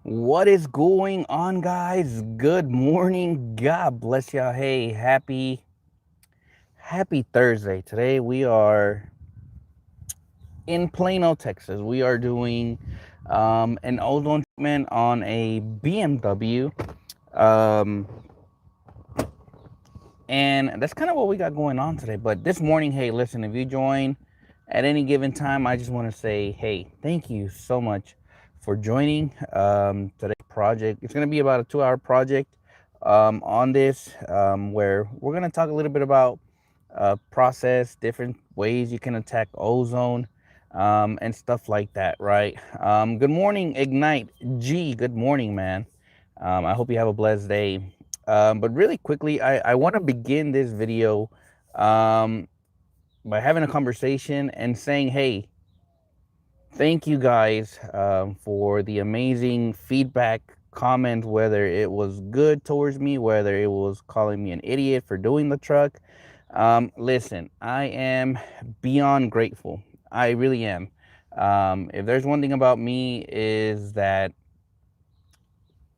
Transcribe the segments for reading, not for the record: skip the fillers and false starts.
What is going on, guys? Good morning. God bless y'all. Hey, happy Thursday. Today we are in Plano, Texas. We are doing an ozone treatment on a BMW. Um, and that's kind of what we got going on today. But this morning, hey, listen, if you join at any given time, I just want to say, hey, thank you so much for joining today's project. It's going to be about a 2 hour project on this, where we're going to talk a little bit about process, different ways you can attack ozone, and stuff like that, right? Good morning, Ignite G. Good morning, man. I hope you have a blessed day. But really quickly, I want to begin this video um, by having a conversation and saying, hey, thank you guys for the amazing feedback, comments, whether it was good towards me, whether it was calling me an idiot for doing the truck. Listen, I am beyond grateful. I really am. If there's one thing about me is that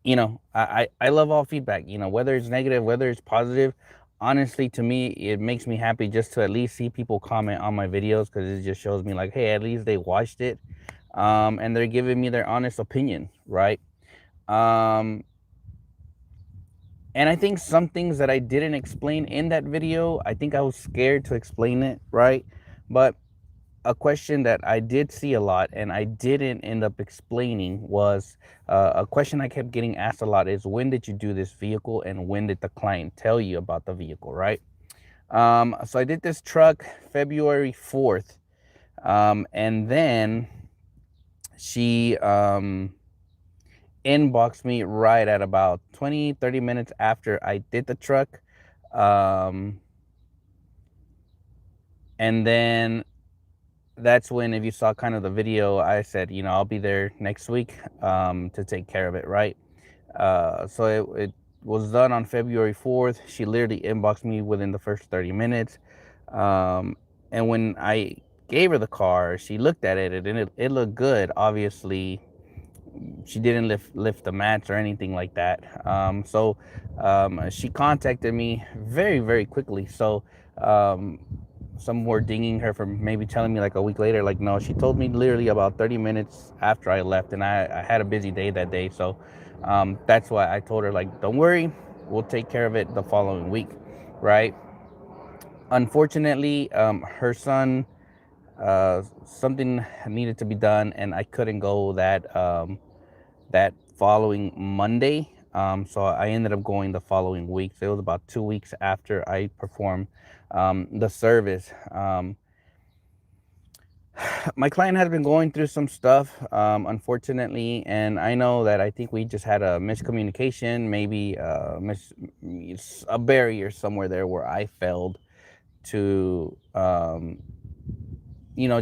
I love all feedback, whether it's negative, whether it's positive. Honestly, to me, it makes me happy just to at least see people comment on my videos, because it just shows me like, hey, at least they watched it, and they're giving me their honest opinion, right? um and I think some things that I didn't explain in that video, I think I was scared to explain it, right? But a question that I did see a lot and I didn't end up explaining was a question I kept getting asked a lot is, when did you do this vehicle and when did the client tell you about the vehicle, right? So I did this truck February 4th, and then she inboxed me right at about 20-30 minutes after I did the truck. Um, and then that's when, if you saw kind of the video, I said, I'll be there next week to take care of it, right? So it was done on February 4th. She literally inboxed me within the first 30 minutes. Um, and when I gave her the car, she looked at it and it looked good. Obviously, she didn't lift the mats or anything like that. She contacted me very, very quickly. So um, some were dinging her for maybe telling me like a week later. Like, no, she told me literally about 30 minutes after I left, and I had a busy day that day. So that's why I told her, like, don't worry, we'll take care of it the following week, right? Unfortunately, her son, something needed to be done, and I couldn't go that following Monday. So I ended up going the following week. So it was about 2 weeks after I performed the service. My client has been going through some stuff, unfortunately, and I know that I think we just had a miscommunication, maybe a barrier somewhere there where I failed to,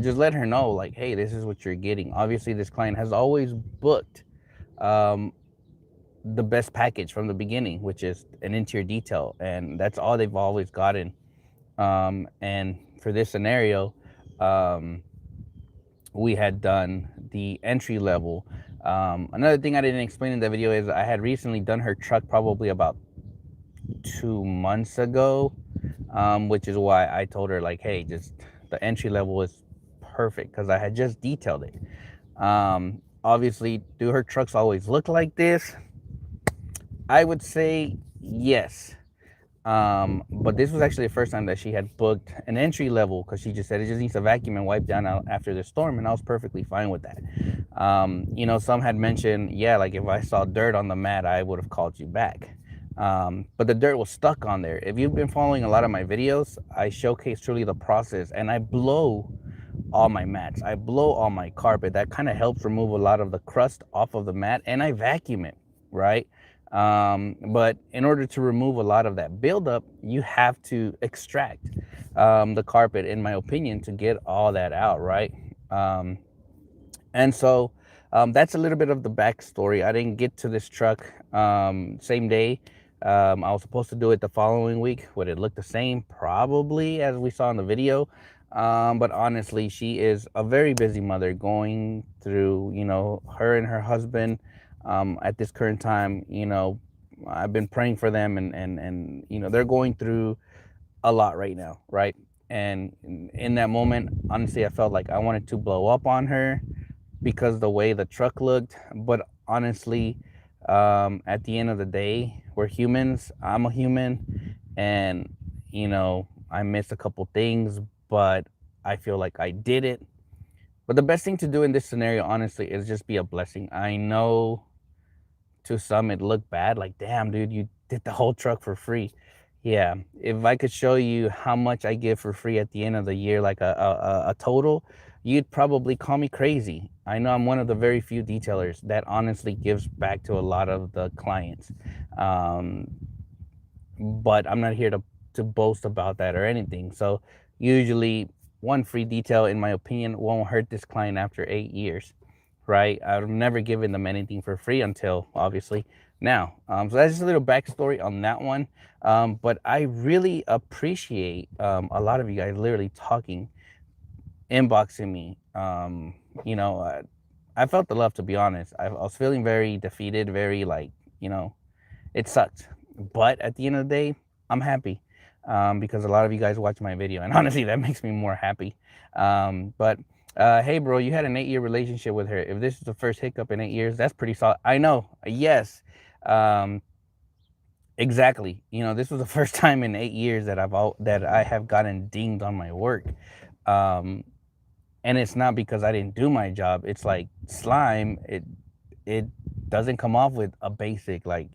just let her know, like, hey, this is what you're getting. Obviously, this client has always booked um, the best package from the beginning, which is an interior detail, and that's all they've always gotten. And for this scenario, um, we had done the entry level. Another thing I didn't explain in the video is I had recently done her truck probably about 2 months ago, which is why I told her, like, hey, just the entry level is perfect, because I had just detailed it. Obviously, do her trucks always look like this? I would say yes. But this was actually the first time that she had booked an entry level, because she just said it just needs a vacuum and wipe down after the storm, and I was perfectly fine with that. Some had mentioned, yeah, like if I saw dirt on the mat, I would have called you back. But the dirt was stuck on there. If you've been following a lot of my videos, I showcase truly the process, and I blow all my mats. I blow all my carpet. That kind of helps remove a lot of the crust off of the mat, and I vacuum it, right? But in order to remove a lot of that buildup, you have to extract the carpet, in my opinion, to get all that out, right? Um, and so that's a little bit of the backstory. I didn't get to this truck same day. I was supposed to do it the following week. Would it look the same? Probably, as we saw in the video. But honestly, she is a very busy mother, going through, her and her husband at this current time, I've been praying for them, and they're going through a lot right now, right? And in that moment, honestly, I felt like I wanted to blow up on her because the way the truck looked. But honestly, at the end of the day, we're humans. I'm a human, and I missed a couple things, but I feel like I did it. But the best thing to do in this scenario, honestly, is just be a blessing. I know to some it looked bad, like, damn, dude, you did the whole truck for free. Yeah, if I could show you how much I give for free at the end of the year, like a total, you'd probably call me crazy. I know I'm one of the very few detailers that honestly gives back to a lot of the clients. Um, but I'm not here to boast about that or anything. So usually one free detail, in my opinion, won't hurt this client after 8 years, right? I've never given them anything for free until obviously now. So that's just a little backstory on that one. But I really appreciate a lot of you guys literally talking, inboxing me. You know, uh, I felt the love, to be honest. I was feeling very defeated, very like, it sucked. But at the end of the day, I'm happy because a lot of you guys watch my video, and honestly, that makes me more happy. But hey, bro, you had an 8-year relationship with her. If this is the first hiccup in 8 years, that's pretty solid. I know. Yes. Um, exactly. This was the first time in 8 years that I have gotten dinged on my work. Um, and it's not because I didn't do my job. It's like slime. It doesn't come off with a basic, like,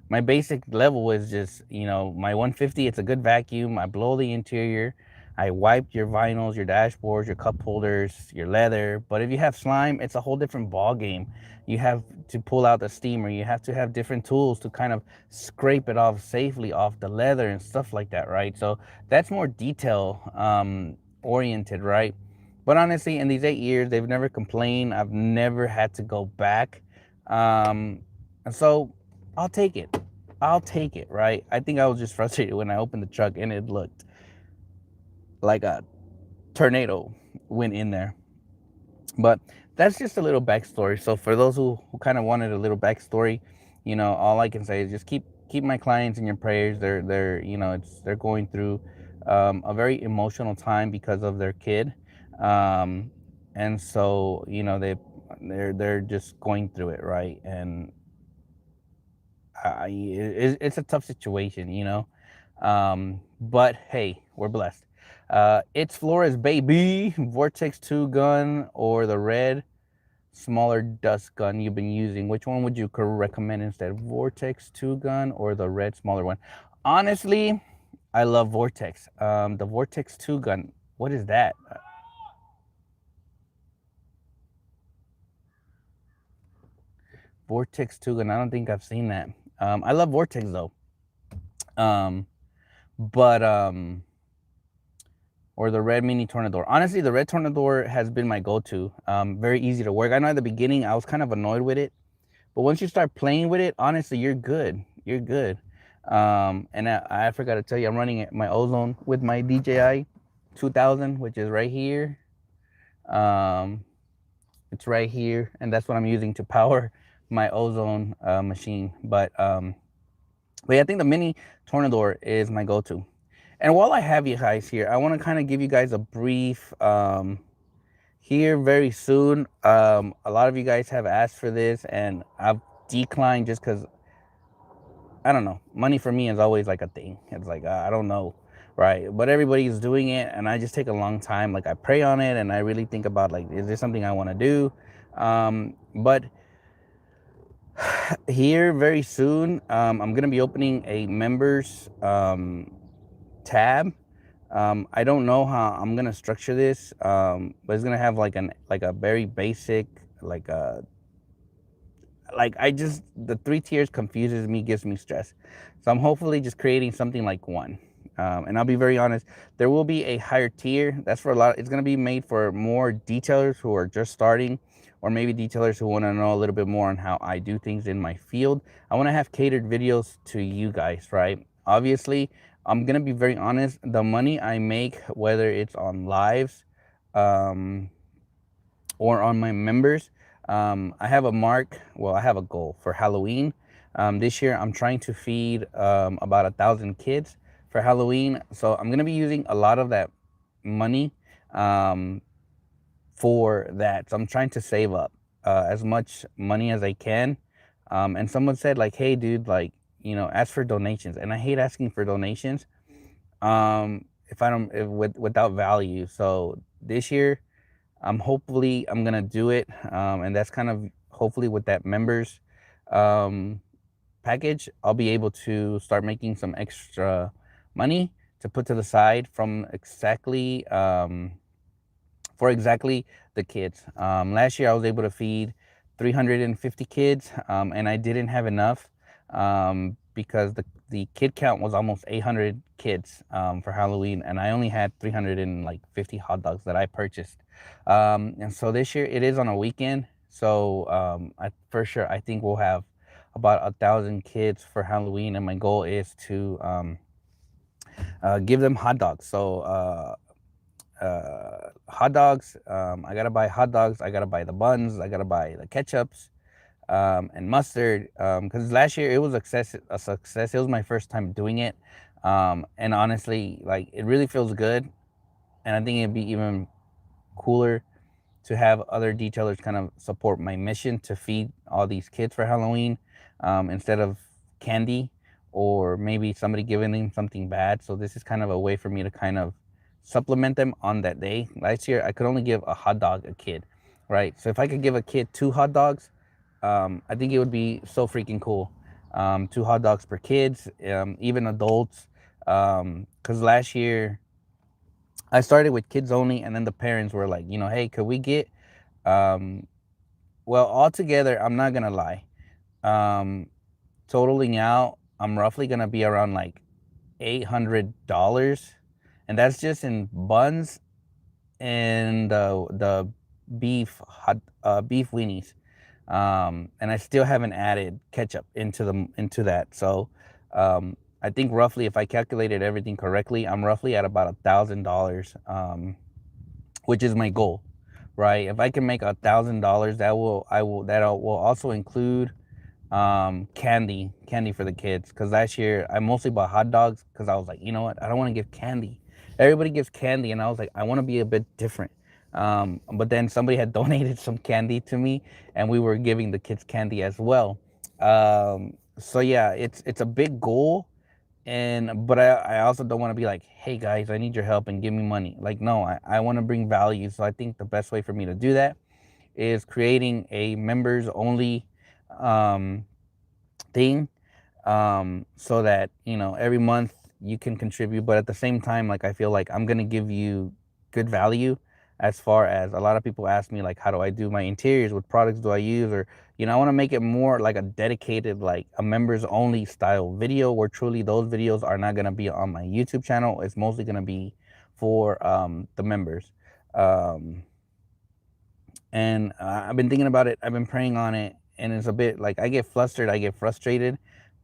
my basic level is just, my 150. It's a good vacuum. I blow the interior. I wipe your vinyls, your dashboards, your cup holders, your leather. But if you have slime, it's a whole different ball game. You have to pull out the steamer. You have to have different tools to kind of scrape it off safely off the leather and stuff like that, right? So that's more detail oriented, right? But honestly, in these 8 years, they've never complained. I've never had to go back. And so I'll take it. I'll take it, right? I think I was just frustrated when I opened the truck and it looked like a tornado went in there. But that's just a little backstory. So for those who kind of wanted a little backstory, all I can say is just keep my clients in your prayers. They're going through a very emotional time because of their kid, and so they're just going through it, right? And it's a tough situation. But hey, we're blessed. It's Flores, baby. Vortex 2 gun or the red smaller dust gun you've been using. Which one would you recommend instead? Vortex 2 gun or the red smaller one? Honestly, I love Vortex. The Vortex 2 gun. What is that? Vortex 2 gun. I don't think I've seen that. I love Vortex though. Um, but or the red mini tornador. Honestly, the red tornador has been my go-to. Very easy to work. I know at the beginning I was kind of annoyed with it, but once you start playing with it, honestly, you're good. You're good. And I forgot to tell you, I'm running my Ozone with my DJI 2000, which is right here. It's right here, and that's what I'm using to power my Ozone machine. But yeah, I think the mini tornador is my go-to. And while I have you guys here, I want to kind of give you guys a brief here very soon. A lot of you guys have asked for this, and I've declined just because I don't know. Money for me is always like a thing. It's like I don't know, right? But everybody's doing it, and I just take a long time. Like I pray on it, and I really think about like, is this something I want to do? But here very soon, I'm gonna be opening a members tab. I don't know how I'm gonna structure this, but it's gonna have like a very basic like I just the 3 tiers confuses me, gives me stress. So I'm hopefully just creating something like one. And I'll be very honest, there will be a higher tier. That's for a lot. It's gonna be made for more detailers who are just starting, or maybe detailers who want to know a little bit more on how I do things in my field. I want to have catered videos to you guys, right? Obviously, I'm gonna be very honest. The money I make, whether it's on lives, or on my members, I have a mark. Well, I have a goal for Halloween. This year, I'm trying to feed about 1,000 kids for Halloween. So I'm gonna be using a lot of that money um, for that. So I'm trying to save up as much money as I can. And someone said like, "Hey, dude, like, ask for donations." And I hate asking for donations if I don't if, without value. So this year, I'm gonna do it, and that's kind of hopefully with that members um, package, I'll be able to start making some extra money to put to the side from exactly for exactly the kids. Last year, I was able to feed 350 kids, and I didn't have enough because the kid count was almost 800 kids for Halloween, and I only had 350 hot dogs that I purchased. And so this year, it is on a weekend. So for sure, I think we'll have about 1,000 kids for Halloween, and my goal is to give them hot dogs. So hot dogs. I gotta buy hot dogs. I gotta buy the buns. I gotta buy the ketchups and mustard. Because last year it was a success. It was my first time doing it, and honestly, like it really feels good. And I think it'd be even cooler to have other detailers kind of support my mission to feed all these kids for Halloween instead of candy or maybe somebody giving them something bad. So this is kind of a way for me to kind of supplement them on that day. Last year, I could only give a hot dog a kid, right? So if I could give a kid two hot dogs, I think it would be so freaking cool. Two hot dogs per kids, even adults. Because last year I started with kids only, and then the parents were like, hey, could we get um, well, altogether, I'm not gonna lie. Um, totaling out, I'm roughly gonna be around like $800, and that's just in buns and the beef weenies. And I still haven't added ketchup into that. So, I think roughly, if I calculated everything correctly, I'm roughly at about $1,000. Which is my goal, right? If I can make $1,000, that will also include candy for the kids. Because last year I mostly bought hot dogs because I was like, you know what, I don't want to give candy. Everybody gives candy, and I was like, I want to be a bit different. But then somebody had donated some candy to me, and we were giving the kids candy as well. So yeah, it's a big goal, and but I also don't want to be like, hey guys, I need your help and give me money. Like, no, I want to bring value. So I think the best way for me to do that is creating a members only um, thing, so that every month you can contribute, but at the same time, like, I feel like I'm gonna give you good value. As far as a lot of people ask me, like, how do I do my interiors, what products do I use, or I want to make it more like a dedicated, like a members only style video, where truly those videos are not gonna be on my YouTube channel. It's mostly gonna be for the members. um, and I've been thinking about it, I've been praying on it, and it's a bit like I get flustered, I get frustrated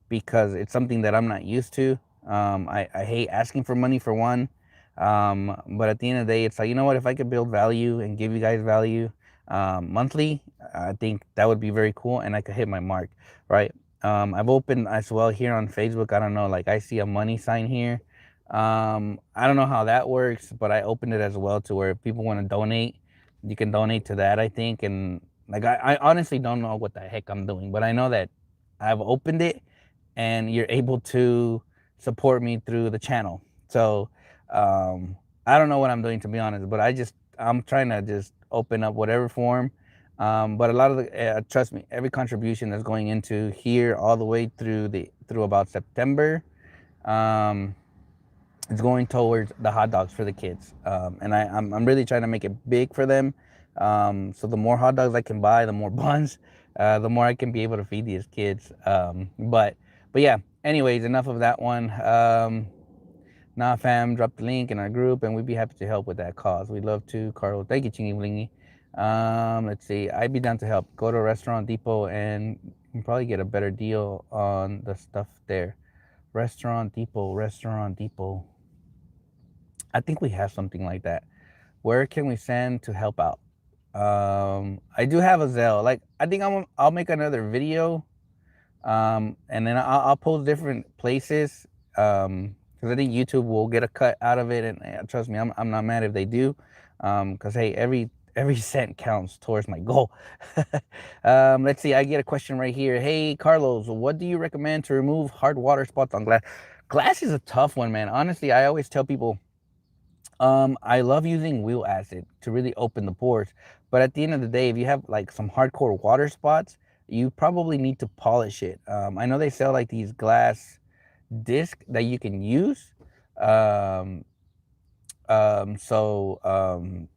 because it's something that I'm not used to. I hate asking for money for one. But at the end of the day, it's like, you know what? If I could build value and give you guys value monthly, I think that would be very cool, and I could hit my mark, right? I've opened as well here on Facebook. I don't know, like I see a money sign here. I don't know how that works, but I opened it as well to where if people want to donate, you can donate to that, I think. And like, I honestly don't know what the heck I'm doing, but I know that I've opened it and you're able to support me through the channel. So I don't know what I'm doing, to be honest, but I'm trying to just open up whatever form. But a lot of trust me, every contribution that's going into here all the way through about September, um, it's going towards the hot dogs for the kids. And I'm really trying to make it big for them. So the more hot dogs I can buy, the more buns, the more I can be able to feed these kids. But yeah, anyways, enough of that one. Nah, fam, drop the link in our group, and we'd be happy to help with that cause. We'd love to, Carlos. Thank you, Chingy Blingy. Let's see. I'd be down to help. Go to Restaurant Depot, and you can probably get a better deal on the stuff there. Restaurant Depot, Restaurant Depot. I think we have something like that. Where can we send to help out? I do have a Zelle. Like, I think I'll make another video, and then I'll post different places, because I think YouTube will get a cut out of it, and trust me, I'm not mad if they do, because hey, every cent counts towards my goal. Let's see. I get a question right here. Hey, Carlos, what do you recommend to remove hard water spots on glass? Glass is a tough one, man. Honestly, I always tell people, I love using wheel acid to really open the pores. But at the end of the day, if you have like some hardcore water spots, you probably need to polish it. I know they sell like these glass discs that you can use. Um, um, so, um,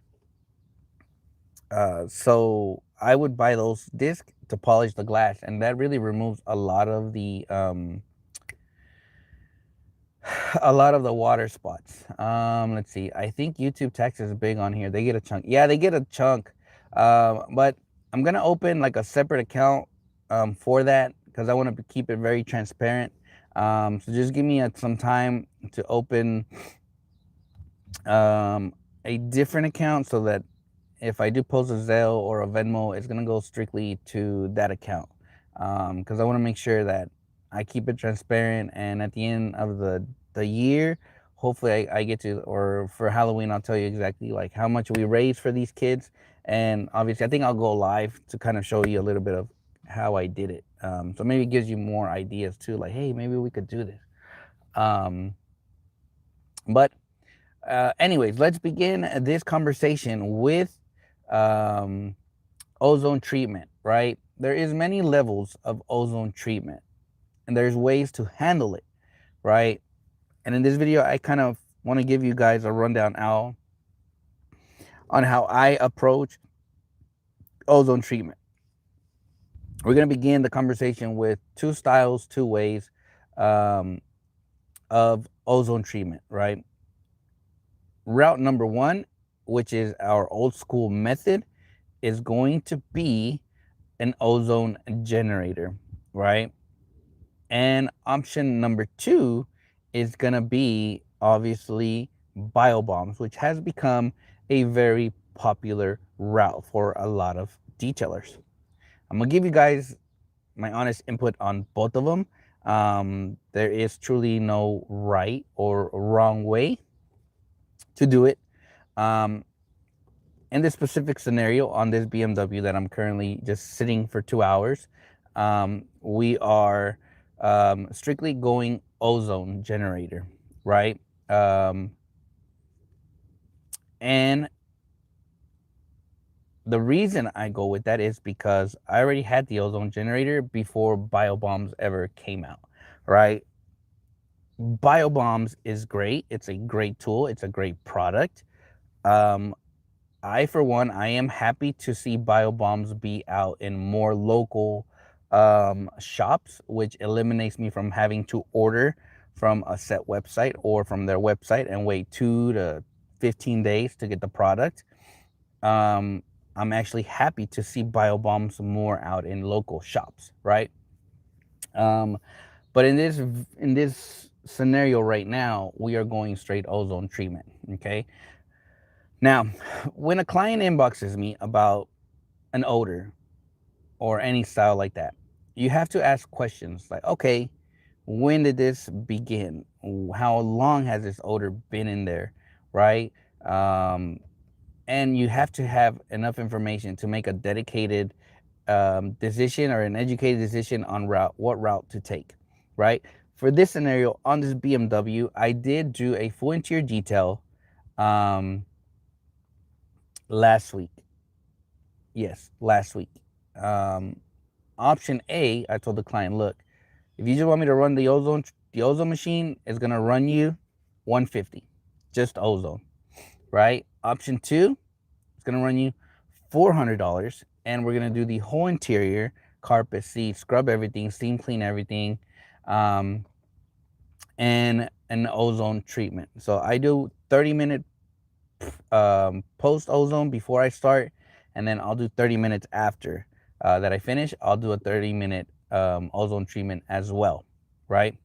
so I would buy those discs to polish the glass, and that really removes a lot of the a lot of the water spots. Let's see. I think YouTube tax is big on here. They get a chunk. Yeah, they get a chunk. But I'm gonna open like a separate account for that, because I want to keep it very transparent. So just give me some time to open a different account, so that if I do post a Zelle or a Venmo, it's gonna go strictly to that account, because I want to make sure that I keep it transparent. And at the end of the year, hopefully I get to, or for Halloween, I'll tell you exactly like how much we raised for these kids. And obviously, I think I'll go live to kind of show you a little bit of how I did it. So maybe it gives you more ideas too, like, hey, maybe we could do this. Um, but anyways, let's begin this conversation with um, ozone treatment, right? There is many levels of ozone treatment, and there's ways to handle it, right? And in this video, I kind of want to give you guys a rundown out on how I approach ozone treatment. We're going to begin the conversation with two styles, two ways um, of ozone treatment, right? Route number one, which is our old school method, is going to be an ozone generator, right? And option number two is going to be obviously biobombs, which has become a very popular route for a lot of detailers. I'm going to give you guys my honest input on both of them. There is truly no right or wrong way to do it. Um, in this specific scenario on this BMW that I'm currently just sitting for 2 hours, we are strictly going ozone generator, right? And the reason I go with that is because I already had the ozone generator before biobombs ever came out, right? Biobombs is great. It's a great tool. It's a great product. Um, for one, I am happy to see biobombs be out in more local shops, which eliminates me from having to order from a set website or from their website and wait 2 to 15 days to get the product. I'm actually happy to see biobombs more out in local shops, right? But in this scenario right now, we are going straight ozone treatment. Okay. Now, when a client inboxes me about an odor or any style like that, you have to ask questions like, okay, when did this begin? How long has this odor been in there, right? And you have to have enough information to make a dedicated decision or an educated decision on what route to take, right? For this scenario on this BMW, I did do a full interior detail last week. Yes, last week. Um, Option A, I told the client, look, if you just want me to run the ozone machine, it's gonna run you 150, just ozone, right? Option two, it's gonna run you $400, and we're gonna do the whole interior, carpet, seats, scrub everything, steam clean everything, um, and an ozone treatment. So I do 30-minute post ozone before I start, and then I'll do 30 minutes after that I finish. I'll do a 30-minute ozone treatment as well, right?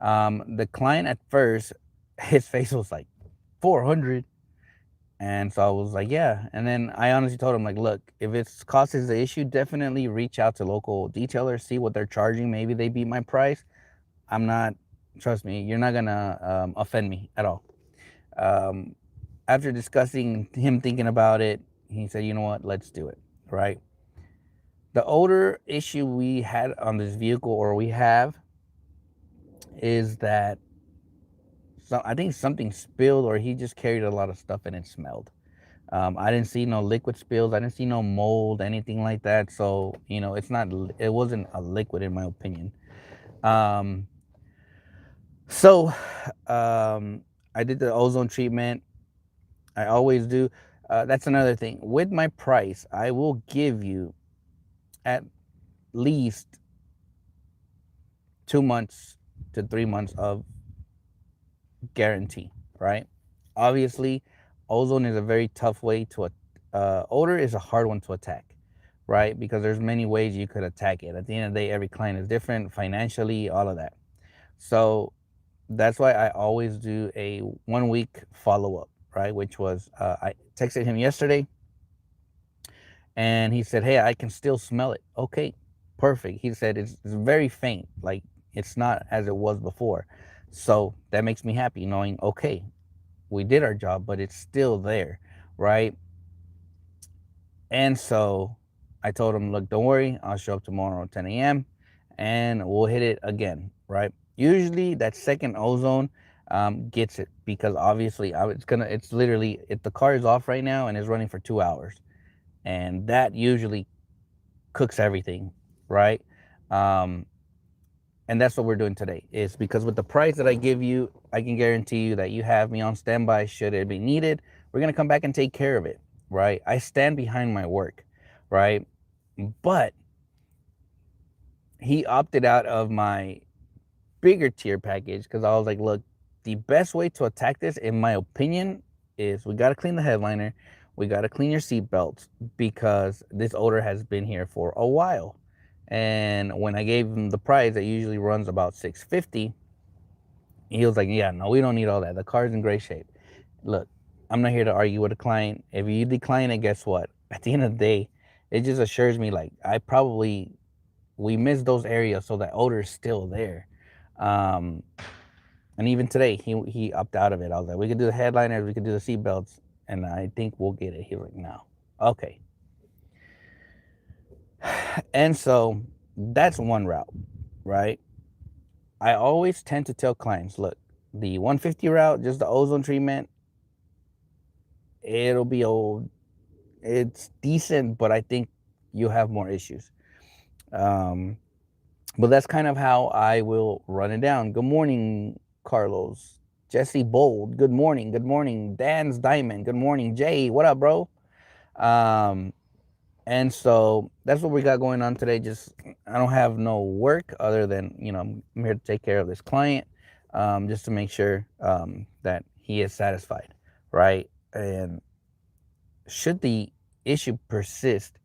The client at first, his face was like 400. And so I was like, yeah. And then I honestly told him, like, look, if it's cost is the issue, definitely reach out to local detailers, see what they're charging. Maybe they beat my price. I'm not, trust me, you're not gonna offend me at all. Um, After discussing him thinking about it, he said, you know what, let's do it. Right. The odor issue we had on this vehicle, or we have, is that I think something spilled, or he just carried a lot of stuff and it smelled. I didn't see no liquid spills. I didn't see no mold, anything like that. So, it's not, it wasn't a liquid in my opinion. Um, so, um, I did the ozone treatment. I always do. That's another thing. With my price, I will give you at least 2 months to 3 months of guarantee, right? Obviously, ozone is a very tough way to, odor is a hard one to attack, right? Because there's many ways you could attack it. At the end of the day, every client is different financially, all of that. So that's why I always do a 1 week follow up, right? Which was, I texted him yesterday and he said, hey, I can still smell it. Okay, perfect. He said it's very faint, like it's not as it was before. So that makes me happy knowing, okay, we did our job, but it's still there, right? And so I told him, look, don't worry, I'll show up tomorrow at 10 a.m. and we'll hit it again, right? Usually that second ozone gets it, because obviously it's literally, if the car is off right now and is running for 2 hours, and that usually cooks everything, right? Um, and that's what we're doing today, is because with the price that I give you, I can guarantee you that you have me on standby should it be needed. We're going to come back and take care of it, right? I stand behind my work, right? But he opted out of my bigger tier package because I was like, look, the best way to attack this, in my opinion, is we got to clean the headliner, we got to clean your seat belts, because this odor has been here for a while. And when I gave him the price that usually runs about 650, he was like, yeah, no, we don't need all that. The car's in great shape. Look, I'm not here to argue with a client. If you decline it, guess what? At the end of the day, it just assures me, like, we missed those areas, so that odor is still there. Um, and even today, he opted out of it. I was like, we could do the headliners, we could do the seat belts, and I think we'll get it. He was like, no. Okay. And so that's one route, right? I always tend to tell clients, look, the 150 route, just the ozone treatment, it'll be old. It's decent, but I think you'll have more issues. Um, but that's kind of how I will run it down. Good morning, Carlos. Jesse Bold. Good morning. Good morning. Dan's Diamond. Good morning, Jay. What up, bro? Um, and so that's what we got going on today. Just, I don't have no work other than, I'm here to take care of this client, just to make sure that he is satisfied, right? And should the issue persist,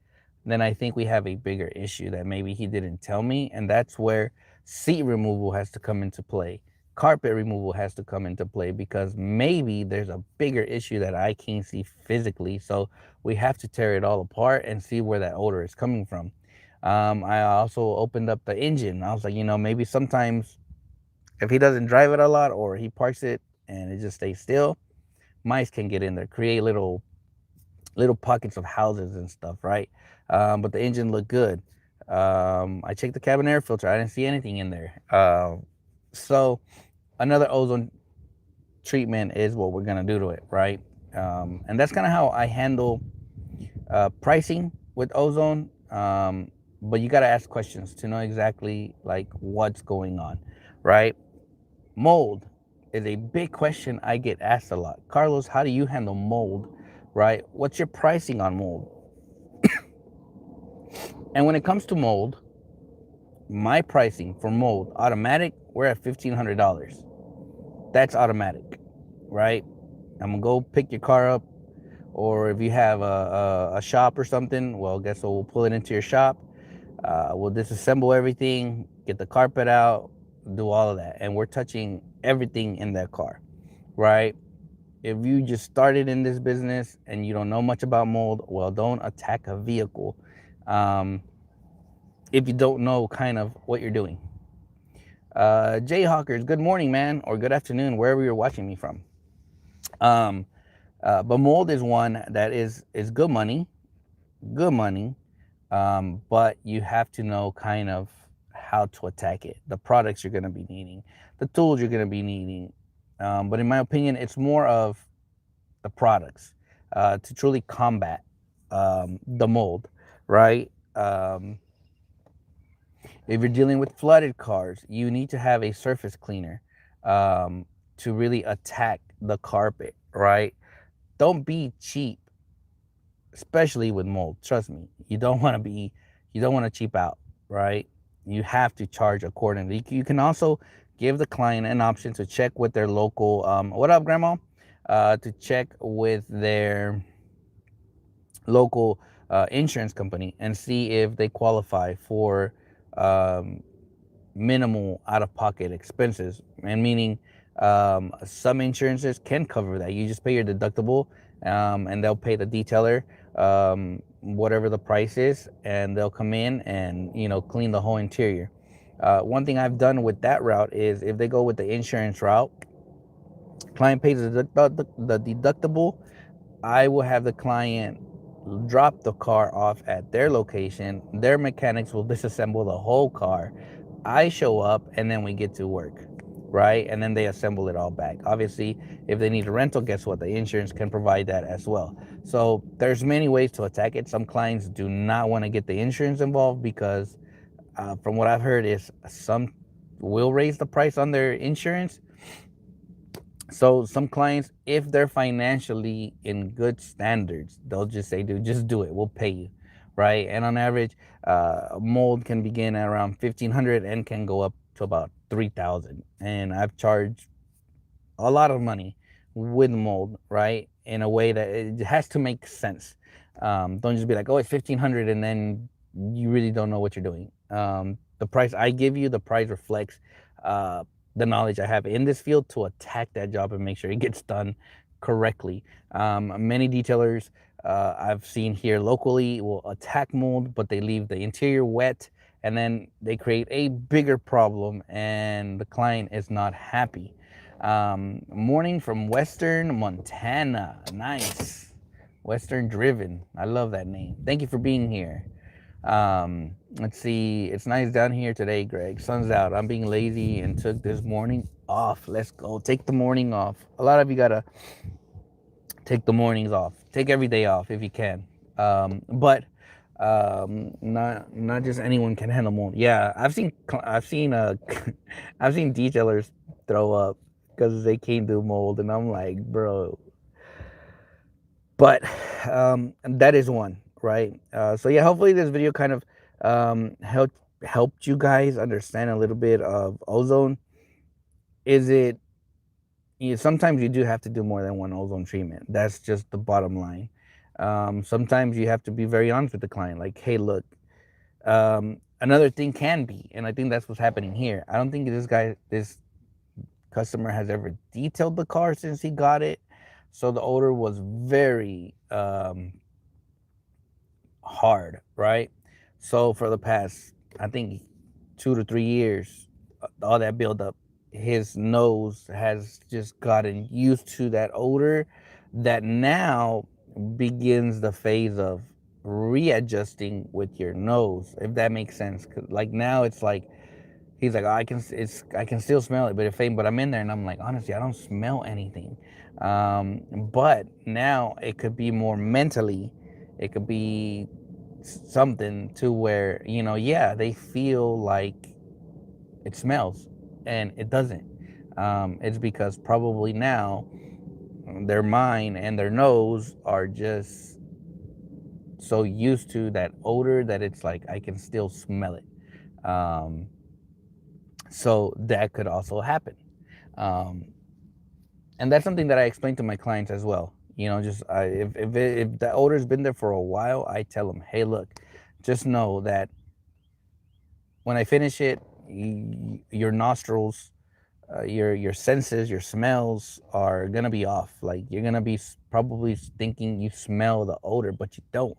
then I think we have a bigger issue that maybe he didn't tell me. And that's where seat removal has to come into play. Carpet removal has to come into play, because maybe there's a bigger issue that I can't see physically. So we have to tear it all apart and see where that odor is coming from. I also opened up the engine. I was like, maybe sometimes if he doesn't drive it a lot, or he parks it and it just stays still, mice can get in there, create little pockets of houses and stuff, right? But the engine looked good. I checked the cabin air filter. I didn't see anything in there. So another ozone treatment is what we're gonna do to it, right? And that's kind of how I handle pricing with ozone. But you gotta ask questions to know exactly like what's going on, right? Mold is a big question I get asked a lot. Carlos, how do you handle mold, right? What's your pricing on mold? And when it comes to mold, my pricing for mold automatic, we're at $1,500. That's automatic, right? I'm gonna go pick your car up, or if you have a shop or something, well, guess what? We'll pull it into your shop. We'll disassemble everything, get the carpet out, do all of that, and we're touching everything in that car, right? If you just started in this business and you don't know much about mold, well, don't attack a vehicle um, if you don't know kind of what you're doing. Jayhawkers, good morning, man, or good afternoon, wherever you're watching me from. Um, but mold is one that is good money, but you have to know kind of how to attack it, the products you're going to be needing, the tools you're going to be needing. But in my opinion, it's more of the products to truly combat the mold, right? If you're dealing with flooded cars, you need to have a surface cleaner um, to really attack the carpet, right? Don't be cheap, especially with mold. Trust me, you don't want to cheap out, right? You have to charge accordingly. You can also give the client an option to check with their local, what up, grandma? To check with their local insurance company and see if they qualify for um, minimal out-of-pocket expenses. And meaning, some insurances can cover that. You just pay your deductible, and they'll pay the detailer whatever the price is, and they'll come in and clean the whole interior. One thing I've done with that route is if they go with the insurance route, client pays the deductible. I will have the client drop the car off at their location. Their mechanics will disassemble the whole car. I show up and then we get to work, right? And then they assemble it all back. Obviously, if they need a rental, guess what? The insurance can provide that as well. So there's many ways to attack it. Some clients do not want to get the insurance involved because, from what I've heard, is some will raise the price on their insurance. So some clients, if they're financially in good standards, they'll just say, dude, just do it, we'll pay you, right? And on average, mold can begin at around 1,500 and can go up to about 3,000. And I've charged a lot of money with mold, right? In a way that it has to make sense. Don't just be like, oh, it's 1,500, and then you really don't know what you're doing. The price I give you, the price reflects the knowledge I have in this field to attack that job and make sure it gets done correctly. Many detailers I've seen here locally will attack mold, but they leave the interior wet, and then they create a bigger problem, and the client is not happy. Morning from Western Montana. Nice. Western Driven. I love that name. Thank you for being here. Let's see. It's nice down here today, Greg. Sun's out. I'm being lazy and took this morning off. Let's go. Take the morning off. A lot of you gotta take the mornings off. Take every day off if you can. But not just anyone can handle mold. Yeah, I've seen detailers throw up because they can't do mold, and I'm like, bro. But that is one, right? So yeah, hopefully this video kind of helped you guys understand a little bit of ozone. Is it sometimes you do have to do more than one ozone treatment. That's just the bottom line. Sometimes you have to be very honest with the client, like, hey, look, another thing can be, and I think that's what's happening here. I don't think this customer has ever detailed the car since he got it, so the odor was very hard, right? So for the past, I think, 2 to 3 years, all that buildup, his nose has just gotten used to that odor that now begins the phase of readjusting with your nose, if that makes sense. 'Cause, like, now it's like he's like, oh, I can still smell it, but but I'm in there and I'm like, honestly, I don't smell anything. But now it could be more mentally, it could be something to where, yeah, they feel like it smells and it doesn't. It's because probably now their mind and their nose are just so used to that odor that it's like I can still smell it. Um, so that could also happen. Um, and that's something that I explain to my clients as well. Just if the odor's been there for a while, I tell them, hey, look, just know that when I finish it, your nostrils your senses, your smells are gonna be off. Like you're gonna be probably thinking you smell the odor, but you don't.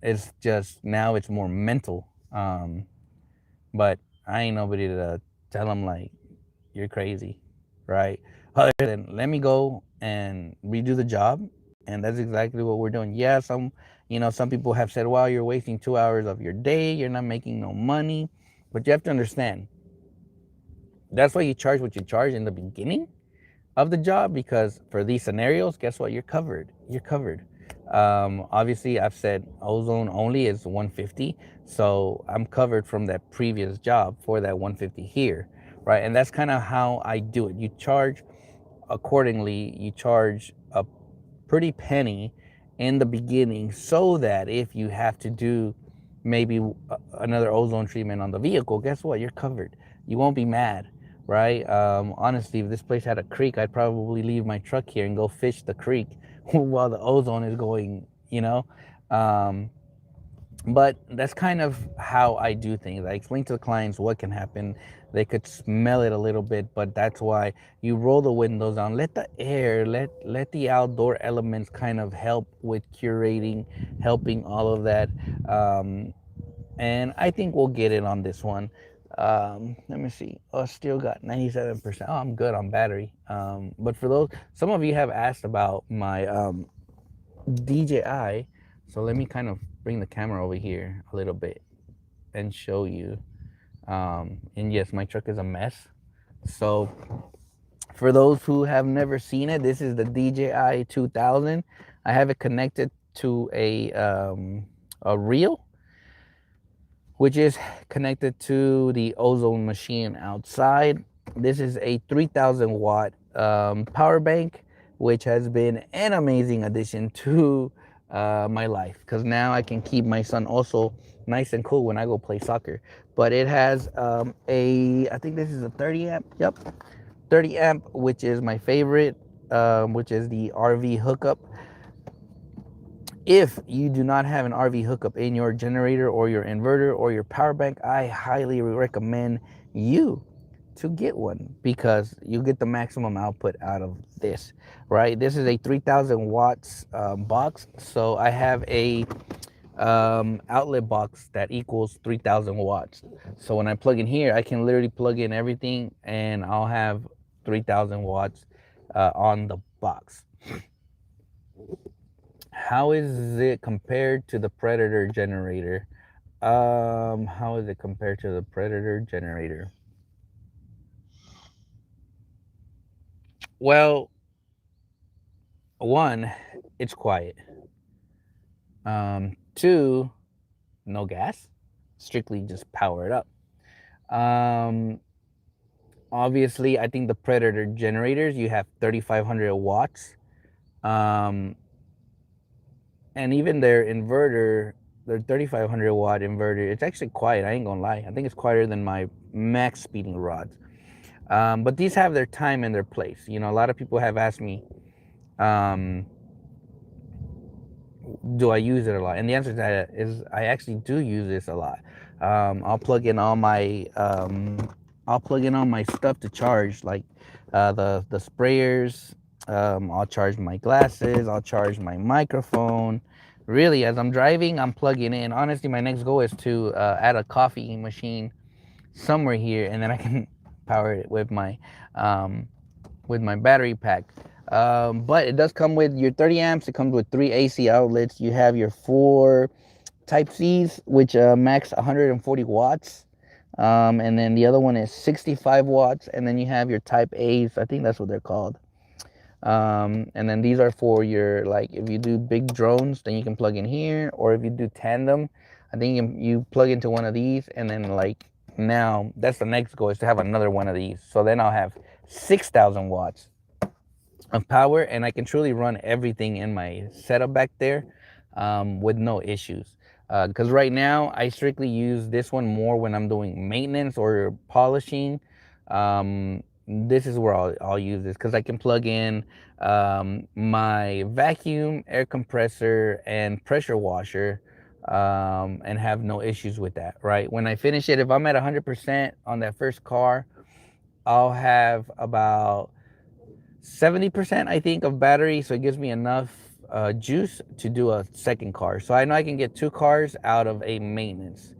It's just now it's more mental. But I ain't nobody to tell them like you're crazy, right? Other than let me go and redo the job, and that's exactly what we're doing. Yeah, some people have said, "Wow, you're wasting 2 hours of your day. You're not making no money," but you have to understand that's why you charge what you charge in the beginning of the job, because for these scenarios, guess what? You're covered. You're covered. Obviously, I've said ozone only is 150, so I'm covered from that previous job for that 150 here, right? And that's kind of how I do it. You charge accordingly. You charge a pretty penny in the beginning, so that if you have to do maybe another ozone treatment on the vehicle, guess what? You're covered. You won't be mad, right? Honestly, if this place had a creek, I'd probably leave my truck here and go fish the creek while the ozone is going, um, but that's kind of how I do things. I explain to the clients what can happen. They could smell it a little bit, but that's why you roll the windows down, let the air, let the outdoor elements kind of help with curating, helping all of that. And I think we'll get it on this one. Let me see. Oh, still got 97%. Oh, I'm good on battery. But for those, some of you have asked about my DJI. So let me kind of bring the camera over here a little bit and show you. And yes, my truck is a mess. So for those who have never seen it, this is the DJI 2000. I have it connected to a reel, which is connected to the ozone machine outside. This is a 3,000 watt power bank, which has been an amazing addition to my life, because now I can keep my son also nice and cool when I go play soccer. But it has I think this is a 30 amp. Yep, 30 amp, which is my favorite, which is the RV hookup. If you do not have an RV hookup in your generator or your inverter or your power bank, I highly recommend you to get one, because you get the maximum output out of this, right? This is a 3,000 watts box. So I have a outlet box that equals 3,000 watts. So when I plug in here, I can literally plug in everything and I'll have 3,000 watts on the box. How is it compared to the Predator generator? How is it compared to the Predator generator? Well, one, it's quiet. Two, no gas, strictly just power it up. Um, Obviously, I think the Predator generators, you have 3,500 watts. Um, and even their inverter, their 3,500 watt inverter, it's actually quiet. I ain't gonna lie. I think it's quieter than my max speeding rods. But these have their time and their place. A lot of people have asked me, um, do I use it a lot? And the answer to that is I actually do use this a lot. I'll plug in all my stuff to charge, like the sprayers. I'll charge my glasses. I'll charge my microphone. Really, as I'm driving, I'm plugging in. Honestly, my next goal is to add a coffee machine somewhere here, and then I can power it um, with my battery pack. But it does come with your 30 amps. It comes with 3 AC outlets. You have your 4 Type C's, which max 140 watts. And then the other one is 65 watts. And then you have your Type A's. I think that's what they're called. And then these are for your, like, if you do big drones, then you can plug in here. Or if you do tandem, I think you plug into one of these. And then, like, now that's the next goal, is to have another one of these. So then I'll have 6,000 watts of power, and I can truly run everything in my setup back there with no issues. Because right now I strictly use this one more when I'm doing maintenance or polishing. This is where I'll use this, because I can plug in my vacuum, air compressor, and pressure washer, and have no issues with that, right? When I finish it, if I'm at 100% on that first car, I'll have about 70%, I think, of battery, so it gives me enough juice to do a second car. So I know I can get two cars out of a maintenance.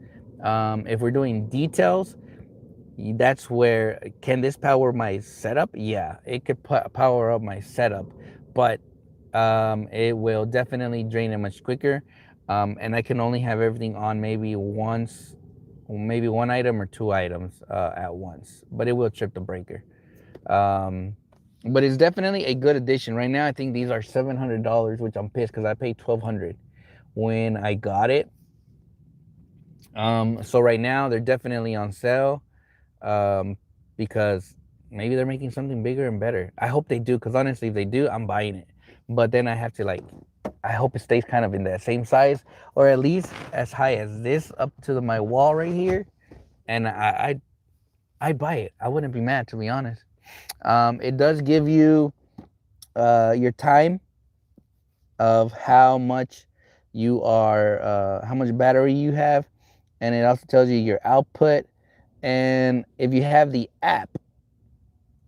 If we're doing details, that's where, can this power my setup? Yeah, it could power up my setup, but it will definitely drain it much quicker. And I can only have everything on maybe once, maybe one item or two items at once, but it will trip the breaker. Um, but it's definitely a good addition. Right now, I think these are $700, which I'm pissed because I paid 1,200 when I got it. So right now they're definitely on sale, um, because maybe they're making something bigger and better. I hope they do, because honestly, if they do, I'm buying it. But then I have to like, I hope it stays kind of in that same size, or at least as high as this up to my wall right here, and I'd buy it. I wouldn't be mad, to be honest. It does give you your time of how much you are, how much battery you have, and it also tells you your output. And if you have the app,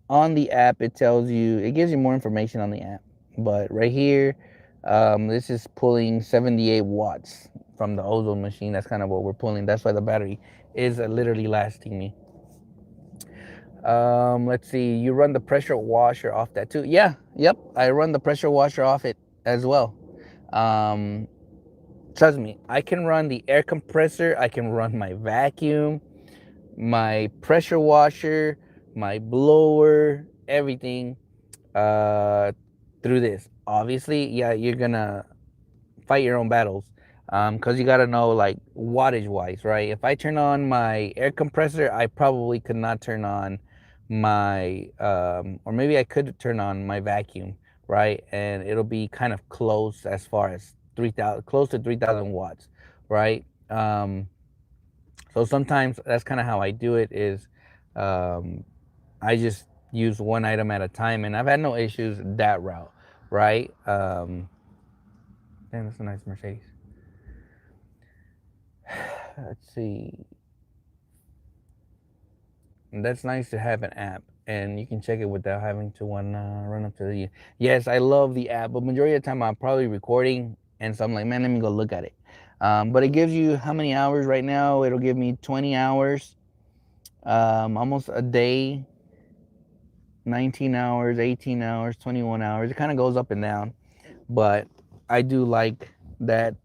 on the app, it tells you, it gives you more information on the app. But right here, this is pulling 78 watts from the Ozone machine. That's kind of what we're pulling. That's why the battery is literally lasting me. Let's see. You run the pressure washer off that too. Yeah, yep. I run the pressure washer off it as well. Um, Trust me, I can run the air compressor. I can run my vacuum, my pressure washer, my blower, everything uh, through this. Obviously, yeah, you're gonna fight your own battles, because you gotta know like wattage wise, right? If I turn on my air compressor, I probably could not turn on my, or maybe I could turn on my vacuum, right? And it'll be kind of close as far as 3,000, close to 3,000 watts, right? So sometimes that's kind of how I do it. Is um, I just use one item at a time, and I've had no issues that route, right? Damn, that's a nice Mercedes. Let's see. That's nice to have an app, and you can check it without having to run up to the. Yes, I love the app, but majority of the time I'm probably recording, and so I'm like, man, let me go look at it. But it gives you how many hours right now? It'll give me 20 hours, almost a day, 19 hours, 18 hours, 21 hours. It kind of goes up and down, but I do like that.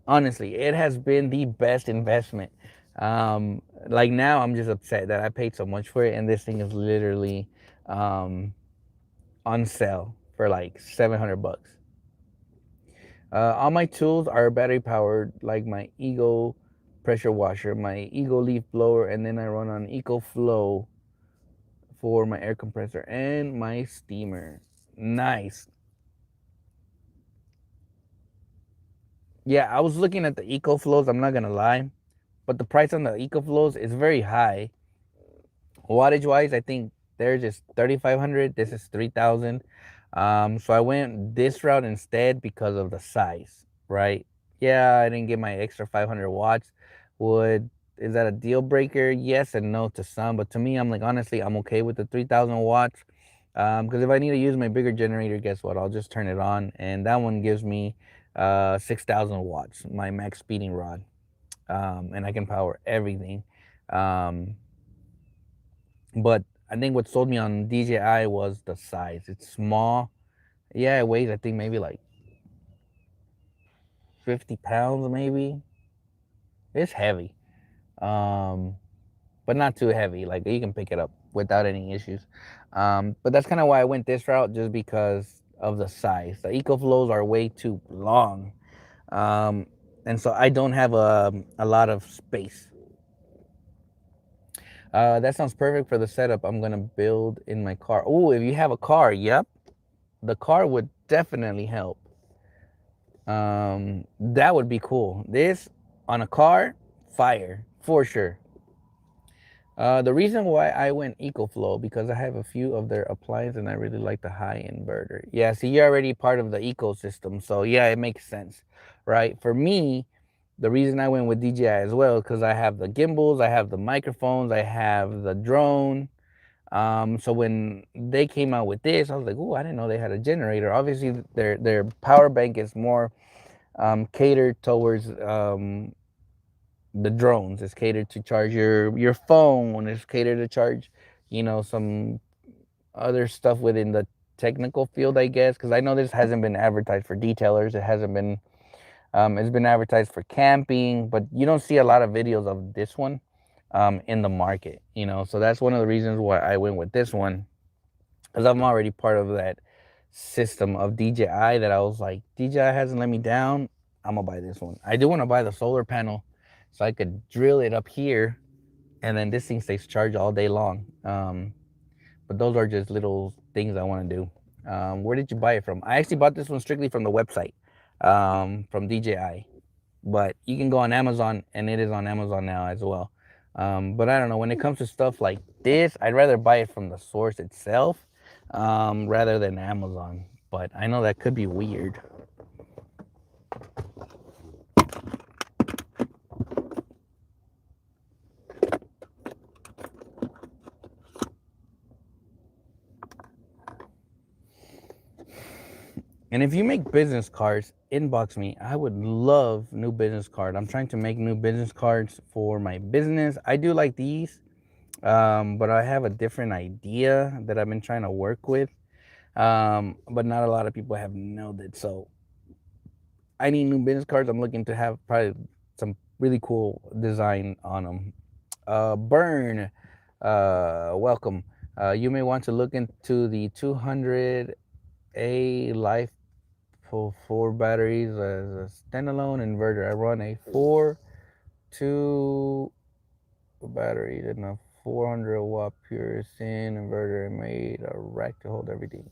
Honestly, it has been the best investment. Like now, I'm just upset that I paid so much for it, and this thing is literally um, on sale for like 700 bucks. All my tools are battery powered, like my Ego pressure washer, my Ego leaf blower, and then I run on Eco Flow for my air compressor and my steamer. Nice. Yeah, I was looking at the Eco Flows. I'm not gonna lie, but the price on the Eco Flows is very high. Wattage wise, I think theirs is 3,500. This is 3,000. So I went this route instead because of the size, right? Yeah, I didn't get my extra 500 watts. Would Is that a deal breaker? Yes and no to some, but to me, I'm like, honestly, I'm okay with the 3,000 watts. Because if I need to use my bigger generator, guess what? I'll just turn it on, and that one gives me 6,000 watts, my max speeding rod, and I can power everything. Um, but I think what sold me on DJI was the size. It's small. Yeah, it weighs, I think, maybe like 50 pounds, maybe. It's heavy, um, but not too heavy. Like you can pick it up without any issues. But that's kind of why I went this route, just because of the size. The EcoFlows are way too long, um, and so I don't have a lot of space. That sounds perfect for the setup I'm gonna build in my car. Oh, if you have a car, yep, the car would definitely help. That would be cool. This on a car, fire for sure. The reason why I went EcoFlow, because I have a few of their appliances and I really like the high inverter. Yeah, see, you're already part of the ecosystem, so yeah, it makes sense, right? For me, the reason I went with DJI as well, because I have the gimbals, I have the microphones, I have the drone, So when they came out with this, I was like, "Oh, I didn't know they had a generator." Obviously, their power bank is more catered towards the drones. It's catered to charge your phone. It's catered to charge, some other stuff within the technical field, I guess. Because I know this hasn't been advertised for detailers. It hasn't been. It's been advertised for camping, but you don't see a lot of videos of this one in the market. So that's one of the reasons why I went with this one, because I'm already part of that system of DJI that I was like, DJI hasn't let me down. I'm gonna buy this one. I do want to buy the solar panel so I could drill it up here, and then this thing stays charged all day long. But those are just little things I want to do. Where did you buy it from? I actually bought this one strictly from the website, from DJI. But you can go on Amazon, and it is on Amazon now as well. But I don't know. When it comes to stuff like this, I'd rather buy it from the source itself, rather than Amazon. But I know that could be weird. And if you make business cards, inbox me. I would love new business card. I'm trying to make new business cards for my business. I do like these, but I have a different idea that I've been trying to work with. But not a lot of people have nailed it. So I need new business cards. I'm looking to have probably some really cool design on them. Burn, welcome. You may want to look into the 200A Life for 4 batteries as a standalone inverter. I run a 2 battery and a 400-watt pure syn inverter and made a rack to hold everything.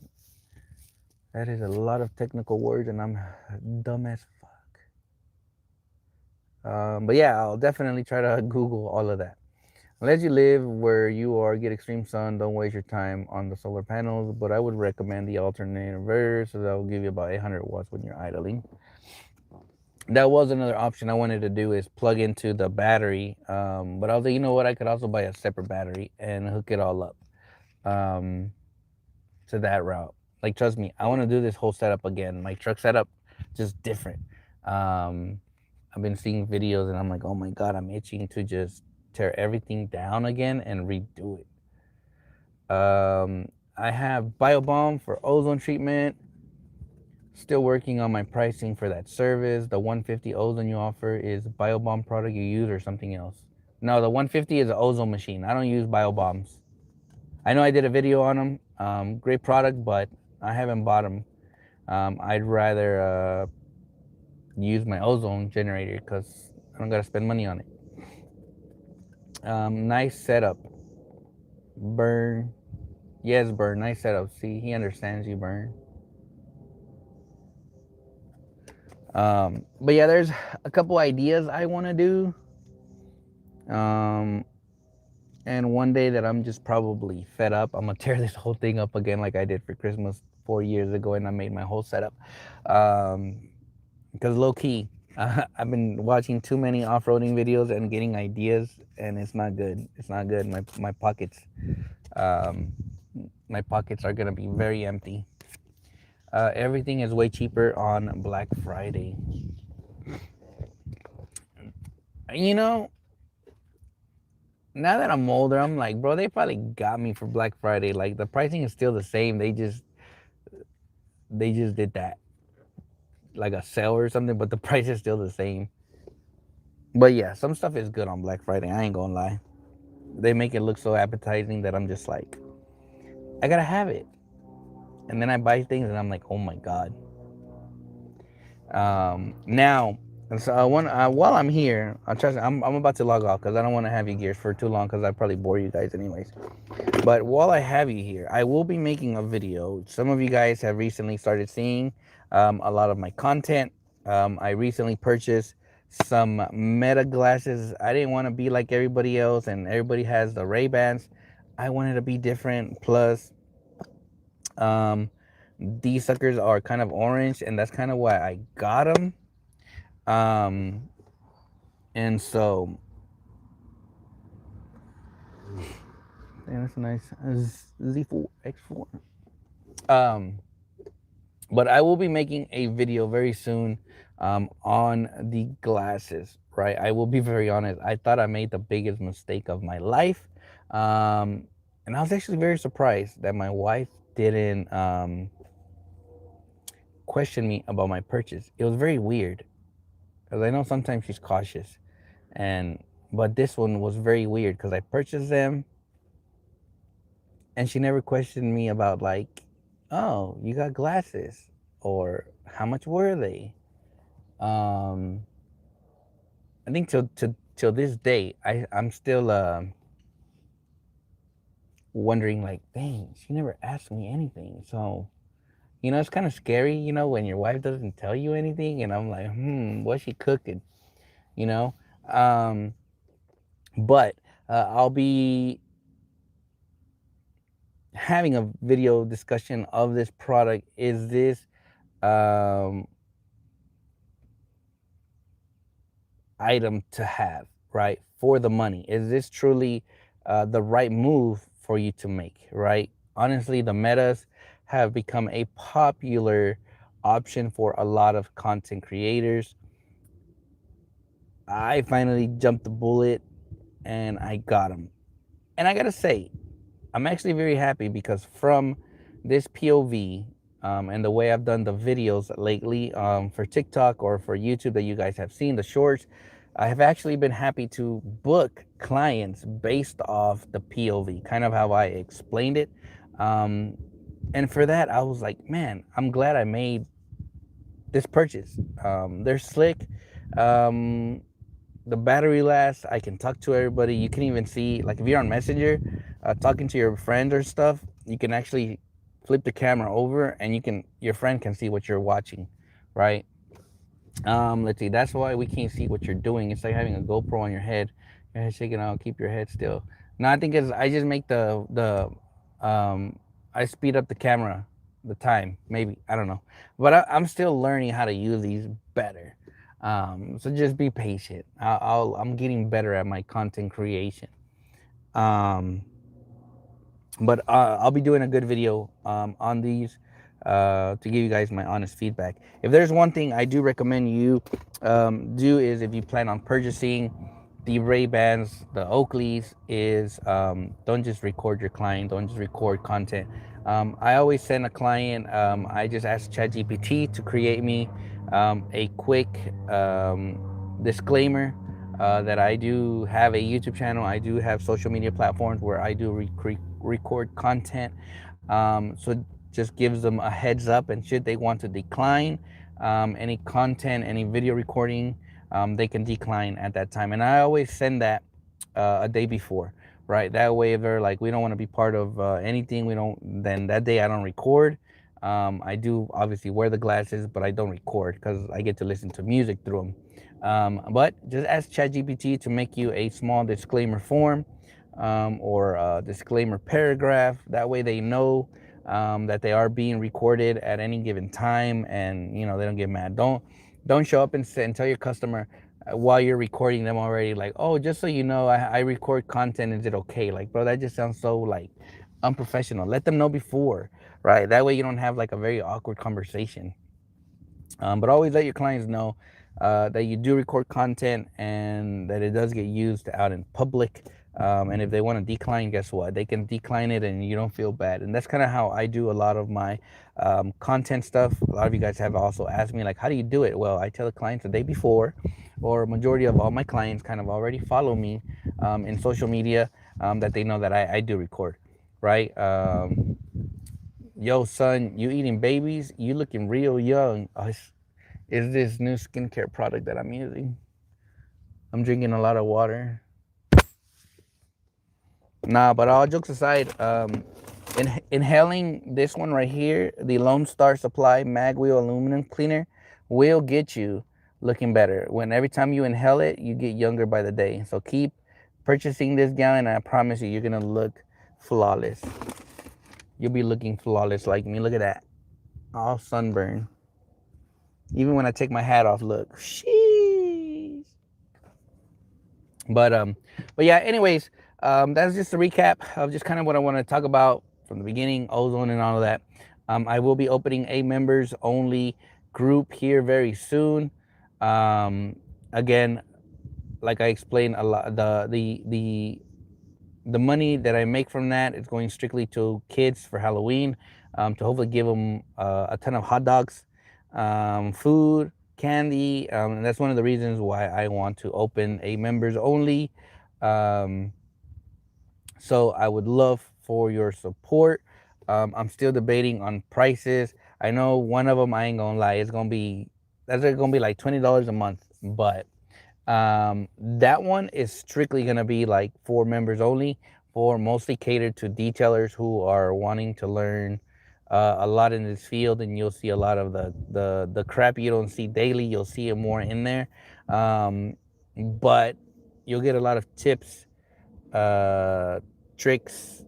That is a lot of technical words, and I'm dumb as fuck. But yeah, I'll definitely try to Google all of that. Unless you live where you are, get extreme sun, don't waste your time on the solar panels. But I would recommend the alternate inverter, so that will give you about 800 watts when you're idling. That was another option I wanted to do, is plug into the battery. But I was like, you know what? I could also buy a separate battery and hook it all up um, to that route. Like, trust me, I want to do this whole setup again. My truck setup, just different. Um, I've been seeing videos and I'm like, oh my God, I'm itching to just tear everything down again and redo it. I have Biobomb for ozone treatment. Still working on my pricing for that service. The 150 ozone you offer is Biobomb product you use or something else? No, the 150 is an ozone machine. I don't use Biobombs. I know I did a video on them. Great product, but I haven't bought them. I'd rather use my ozone generator because I don't gotta spend money on it. Nice setup. Burn. Yes, Burn. Nice setup. See, he understands you, Burn. But yeah, there's a couple ideas I want to do. Um, and one day that I'm just probably fed up, I'm gonna tear this whole thing up again like I did for Christmas 4 years ago, and I made my whole setup. Because low key, I've been watching too many off-roading videos and getting ideas, and it's not good. It's not good. Um, my pockets are gonna be very empty. Everything is way cheaper on Black Friday. You know, now that I'm older, I'm like, bro, they probably got me for Black Friday. Like, the pricing is still the same. They just did that like a sale or something, but the price is still the same. But yeah, some stuff is good on Black Friday. I ain't gonna lie. They make it look so appetizing that I'm just like, I gotta have it. And then I buy things and I'm like, oh my God. Now, so while I'm here, I'm about to log off because I don't want to have you gears for too long because I probably bore you guys anyways. But while I have you here, I will be making a video. Some of you guys have recently started seeing a lot of my content. I recently purchased some Meta glasses. I didn't want to be like everybody else, and everybody has the Ray-Bans. I wanted to be different. Plus, um, these suckers are kind of orange, and that's kind of why I got them. Um, and so, And it's a nice Z4 X4. Um, but I will be making a video very soon on the glasses. Right, I will be very honest. I thought I made the biggest mistake of my life, and I was actually very surprised that my wife didn't question me about my purchase. It was very weird because I know sometimes she's cautious, and but this one was very weird because I purchased them and she never questioned me about like, oh, you got glasses, or how much were they. um I think till this day I'm still wondering, like, dang, she never asked me anything. So it's kind of scary, when your wife doesn't tell you anything, and I'm like, what's she cooking, you know um but I'll be having a video discussion of this product. Is this um item to have, right, for the money? Is this truly the right move for you to make, right? Honestly, the metas have become a popular option for a lot of content creators. I finally jumped the bullet and I got them. And I gotta say, I'm actually very happy because from this POV, and the way I've done the videos lately, for TikTok or for YouTube that you guys have seen, the shorts, I have actually been happy to book clients based off the POV, kind of how I explained it. Um, and for that, I was like, man, I'm glad I made this purchase. They're slick. Um, the battery lasts. I can talk to everybody. You can even see, like, if you're on Messenger, talking to your friend or stuff, you can actually flip the camera over and your friend can see what you're watching, right? Let's see. That's why we can't see what you're doing. It's like having a GoPro on your head. Your head shaking out. Keep your head still. No, I think I just make I speed up the camera, the time, maybe, I don't know, but I'm still learning how to use these better. So just be patient. I'm getting better at my content creation. Um, but I'll be doing a good video on these, to give you guys my honest feedback. If there's one thing I do recommend you do, is if you plan on purchasing the Ray-Bans, the Oakleys, is don't just record your client, don't just record content. I always send a client, I just ask ChatGPT to create me a quick disclaimer, that I do have a YouTube channel. I do have social media platforms where I do record content. So it just gives them a heads up, and should they want to decline any content, any video recording, they can decline at that time. And I always send that a day before, right? That way, if they're like, we don't want to be part of anything, we don't, then that day I don't record. I do obviously wear the glasses, but I don't record because I get to listen to music through them. But just ask ChatGPT to make you a small disclaimer form, or a disclaimer paragraph. That way they know that they are being recorded at any given time, and they don't get mad. Don't show up and tell your customer while you're recording them already, like, oh, just so you know, I record content. Is it okay? Like, bro, that just sounds so like unprofessional. Let them know before, right? That way you don't have like a very awkward conversation. But always let your clients know that you do record content and that it does get used out in public. And if they want to decline, guess what? They can decline it and you don't feel bad. And that's kind of how I do a lot of my content stuff. A lot of you guys have also asked me, like, how do you do it? Well, I tell the clients the day before, or majority of all my clients kind of already follow me in social media, that they know that I do record, right? Yo, son, you eating babies? You looking real young. Is this new skincare product that I'm using. I'm drinking a lot of water. Nah, but all jokes aside, inhaling this one right here, the Lone Star Supply Mag Wheel Aluminum Cleaner, will get you looking better. When every time you inhale it, you get younger by the day. So keep purchasing this gallon, and I promise you, you're gonna look flawless. You'll be looking flawless like me. Look at that, all sunburn. Even when I take my hat off, look. Sheesh. But yeah. Anyways, That's just a recap of just kind of what I want to talk about from the beginning, ozone and all of that. I will be opening a members only group here very soon. Um, Again, like I explained, a lot the money that I make from that is going strictly to kids for Halloween, to hopefully give them a ton of hot dogs, food, candy, and that's one of the reasons why I want to open a members only. Um, so I would love for your support. I'm still debating on prices. I know one of them, I ain't gonna lie, it's gonna be that's gonna be like $20 a month, but that one is strictly gonna be like for members only, for mostly catered to detailers who are wanting to learn a lot in this field, and you'll see a lot of the crap you don't see daily. You'll see it more in there, um, but you'll get a lot of tips, uh, tricks,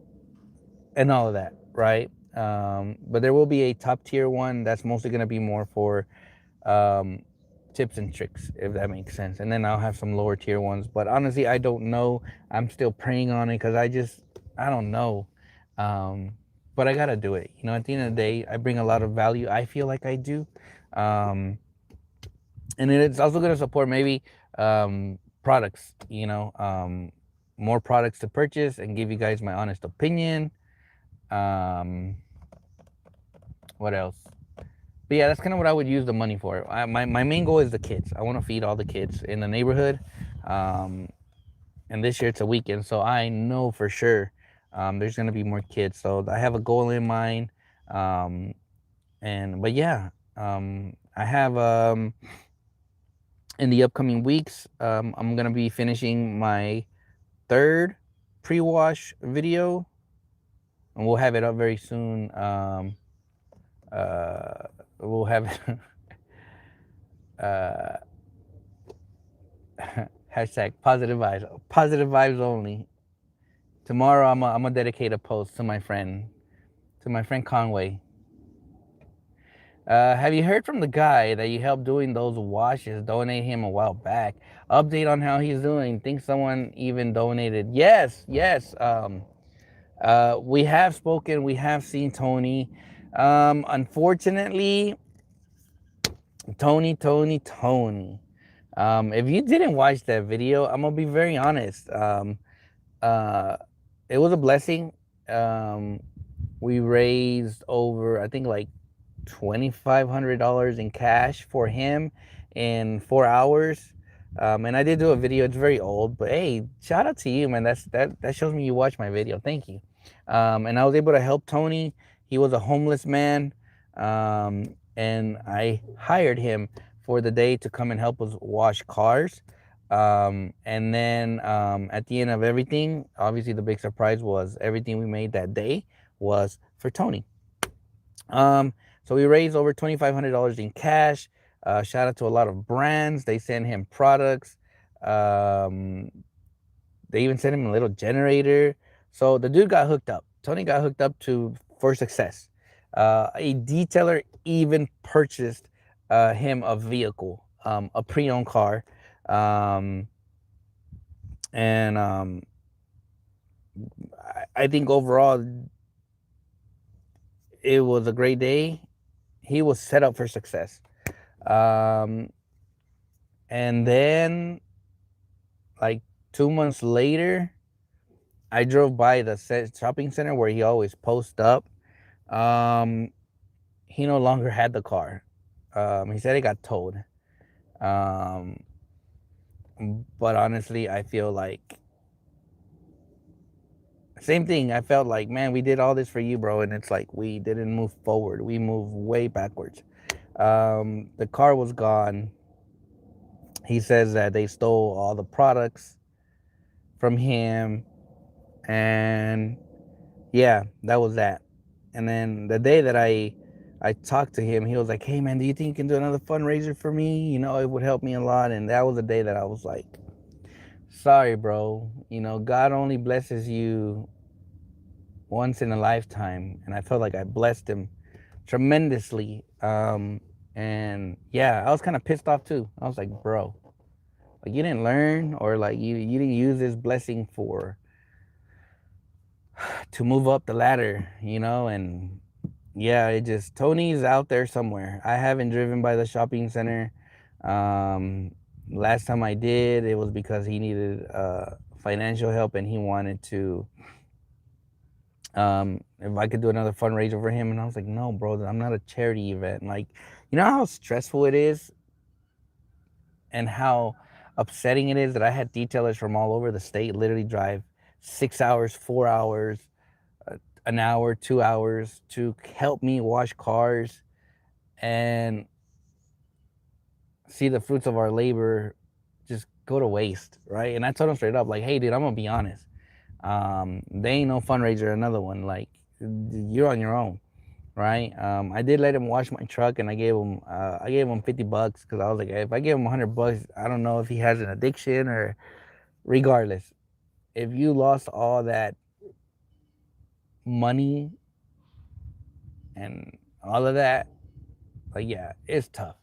and all of that, right? But there will be a top tier one that's mostly going to be more for um, tips and tricks, if that makes sense. And then I'll have some lower tier ones. But honestly, I don't know. I'm still praying on it because I don't know. Um, but I got to do it. You know, at the end of the day, I bring a lot of value. I feel like I do. Um, and it's also going to support maybe products, more products to purchase and give you guys my honest opinion. Um, what else? But yeah, that's kind of what I would use the money for. My main goal is the kids. I want to feed all the kids in the neighborhood. Um, and this year it's a weekend, so I know for sure there's going to be more kids. So I have a goal in mind. Um, but yeah, I have in the upcoming weeks, I'm going to be finishing my third pre-wash video, and we'll have it up very soon. Uh, we'll have it. uh, Hashtag positive vibes only. Tomorrow I'm gonna dedicate a post to my friend Conway. Have you heard from the guy that you helped doing those washes? Donate him a while back. Update on how he's doing. Think someone even donated. Yes, yes. We have spoken. We have seen Tony. Unfortunately, Tony. If you didn't watch that video, I'm gonna be very honest. Uh, it was a blessing. Um, we raised over, I think, like $2,500 in cash for him in 4 hours. And I did do a video. It's very old, but hey, shout out to you, man. That shows me you watched my video. Thank you. And I was able to help Tony. He was a homeless man, and I hired him for the day to come and help us wash cars. And then at the end of everything, obviously the big surprise was everything we made that day was for Tony. Um, so we raised over $2,500 in cash. Shout out to a lot of brands. They sent him products. Um, they even sent him a little generator. So the dude got hooked up. Tony got hooked up to for success. A detailer even purchased him a vehicle, a pre-owned car. Um, and I think overall it was a great day. He was set up for success. Um, and then, like 2 months later, I drove by the shopping center where he always posts up. Um, he no longer had the car. He said it got towed. Um, but honestly, I feel like same thing. I felt like, man, we did all this for you, bro, and it's like we didn't move forward. We moved way backwards. The car was gone. He says that they stole all the products from him, and yeah, that was that. And then the day that I talked to him, he was like, "Hey, man, do you think you can do another fundraiser for me? You know, it would help me a lot." And that was the day that I was like, "Sorry, bro. You know, God only blesses you once in a lifetime," and I felt like I blessed him tremendously. And yeah, I was kind of pissed off too. I was like, "Bro, like you didn't learn, or like you didn't use this blessing for to move up the ladder, you know. And yeah, it just, Tony's out there somewhere. I haven't driven by the shopping center. Um, Last time I did, it was because he needed financial help, and he wanted to, if I could do another fundraiser for him. And I was like, no, bro, I'm not a charity event. Like, you know how stressful it is and how upsetting it is that I had detailers from all over the state literally drive 6 hours, 4 hours, an hour, 2 hours to help me wash cars and see the fruits of our labor just go to waste, right? And I told him straight up, like, hey, dude, I'm gonna be honest. They ain't no fundraiser, another one. Like, you're on your own, right? I did let him wash my truck, and I gave him $50 because I was like, hey, if I give him $100, I don't know if he has an addiction or. Regardless, if you lost all that money and all of that, like, yeah, it's tough.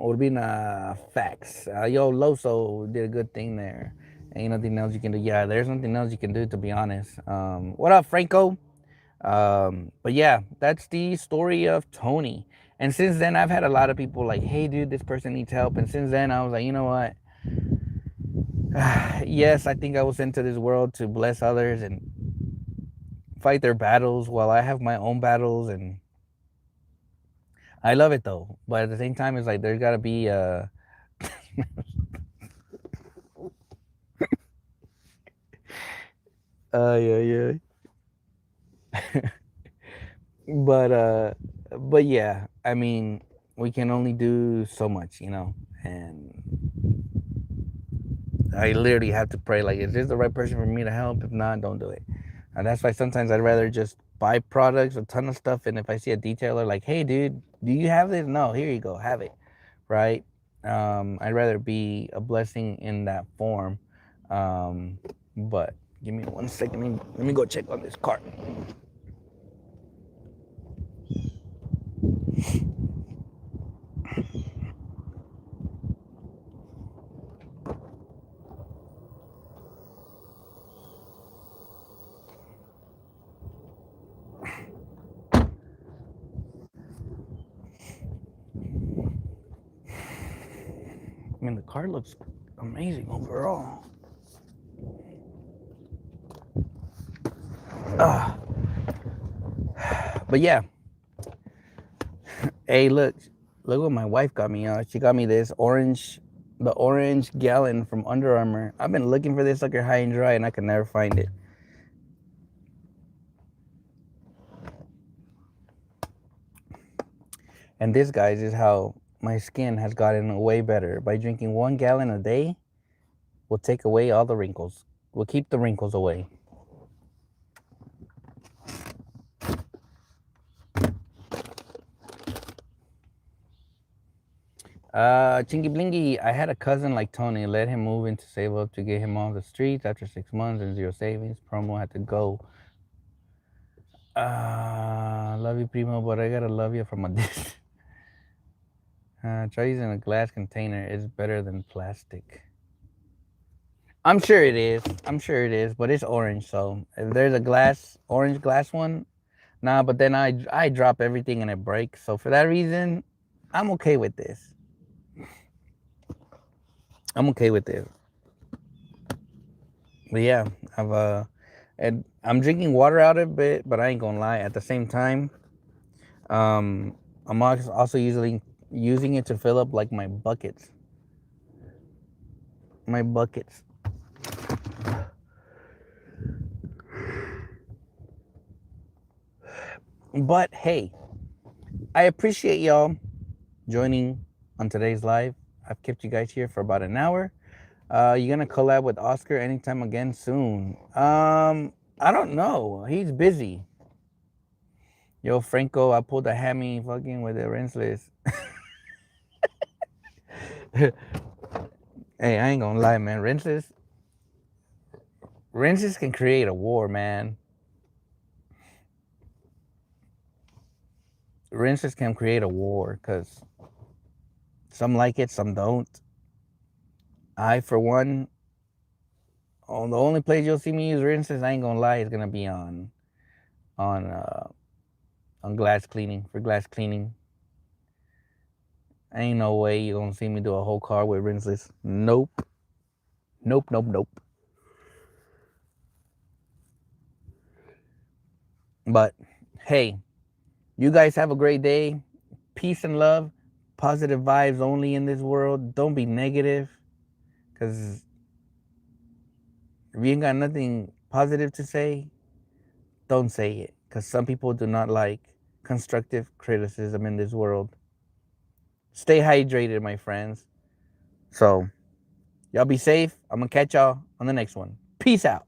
Urbina facts. Yo, Loso did a good thing there. Ain't nothing else you can do. Yeah, there's nothing else you can do, to be honest. What up, Franco? But yeah, that's the story of Tony. And since then, I've had a lot of people like, hey, dude, this person needs help. And since then, I was like, you know what? Yes, I think I was sent to this world to bless others and fight their battles while I have my own battles. And I love it though. But at the same time, it's like there's got to be yeah, yeah. but but yeah, I mean, we can only do so much, you know. And I literally have to pray, like, is this the right person for me to help? If not, don't do it. And that's why sometimes I'd rather just buy products, a ton of stuff, and if I see a detailer like, hey, dude, do you have this? No, here you go, have it, right? I'd rather be a blessing in that form. But give me 1 second. Let me go check on this cart. I mean, the cart looks amazing overall. But yeah, hey, look what my wife got me. She got me this the orange gallon from Under Armour. I've been looking for this sucker high and dry, and I could never find it. And this, guys, is how my skin has gotten way better. By drinking 1 gallon a day, we'll take away all the wrinkles. We'll keep the wrinkles away. Chingy Blingy, I had a cousin like Tony. Let him move in to save up to get him off the streets after 6 months and zero savings. Promo had to go. Love you, primo, but I gotta love you from a distance. Try using a glass container. It's better than plastic. I'm sure it is. I'm sure it is, but it's orange. So if there's a orange glass one, nah. But then I drop everything and it breaks. So for that reason, I'm okay with this. I'm okay with this. But yeah, and I'm drinking water out of it, but I ain't gonna lie. At the same time, I'm also usually using it to fill up like my buckets. My buckets. But hey, I appreciate y'all joining on today's live. I've kept you guys here for about an hour. You gonna collab with Oscar anytime again soon? I don't know. He's busy. Yo, Franco, I pulled a hammy fucking with the rinseless. Hey, I ain't gonna lie, man. Rinses can create a war, man. Rinses can create a war because some like it, some don't. I, for one, Oh, the only place you'll see me use rinses, I ain't gonna lie, is gonna be on uh on glass cleaning, for glass cleaning. Ain't no way you gonna see me do a whole car with rinseless. Nope. Nope, nope, nope. But hey, you guys have a great day. Peace and love. Positive vibes only in this world. Don't be negative. Because if you ain't got nothing positive to say, don't say it. Because some people do not like constructive criticism in this world. Stay hydrated, my friends. So, y'all be safe. I'm going to catch y'all on the next one. Peace out.